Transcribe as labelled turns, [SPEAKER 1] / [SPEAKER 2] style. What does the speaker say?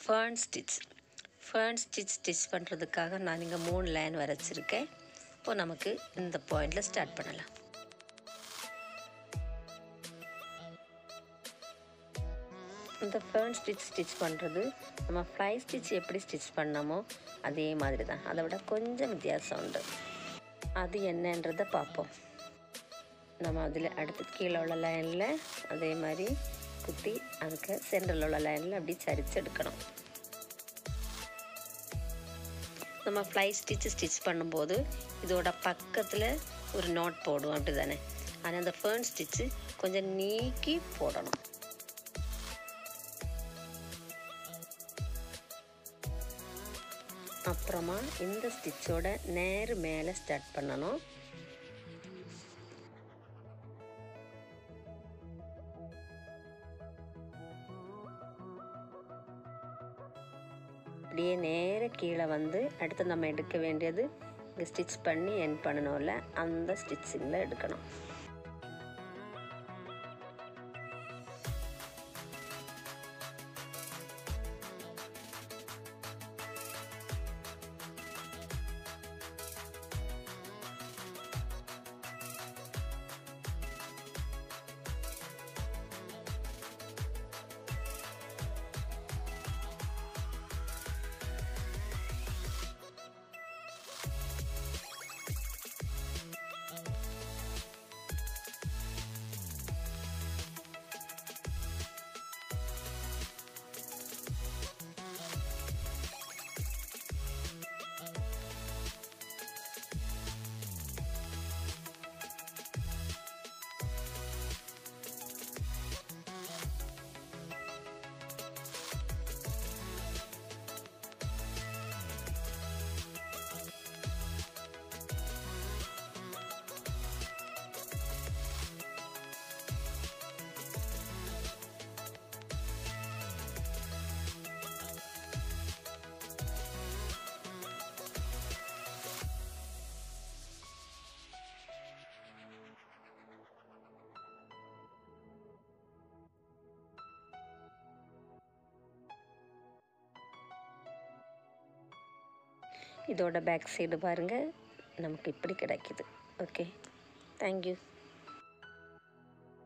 [SPEAKER 1] Fern stitch பண்ணுறதுக்காக நான் இங்கே 3 லைன் வரைச்சிருக்கேன். இப்போ நமக்கு இந்த பாயிண்டில் ஸ்டார்ட் பண்ணலாம். இந்த ஃபேர்ன் ஸ்டிச் பண்ணுறது நம்ம ஃப்ளை ஸ்டிச் எப்படி ஸ்டிச் பண்ணோமோ அதே மாதிரி தான், அதை விட கொஞ்சம் வித்தியாசம் உண்டு. அது என்னன்றதை பார்ப்போம். நம்ம அதில் அடுத்து கீழே உள்ள லைனில் அதே மாதிரி குத்தி அதுக்கு சென்டரில் உள்ள லைனில் அப்படி சரித்து எடுக்கணும். நம்ம ஃப்ளை ஸ்டிச் பண்ணும்போது இதோட பக்கத்தில் ஒரு நாட் போடுவோம், அப்படி தானே? ஆனால் அந்த ஃபேர்ன் ஸ்டிச்சு கொஞ்சம் நீக்கி போடணும். அப்புறமா இந்த ஸ்டிச்சோட நேர் மேலே ஸ்டார்ட் பண்ணணும். அப்படியே நேர கீழே வந்து அடுத்து நம்ம எடுக்க வேண்டியது இங்கே ஸ்டிச் பண்ணி எண்ட் பண்ணணும்ல, அந்த ஸ்டிச்சிங்கில் எடுக்கணும். இதோட பேக் சைடு பாருங்கள், நமக்கு இப்படி கிடைக்குது. Okay, thank you.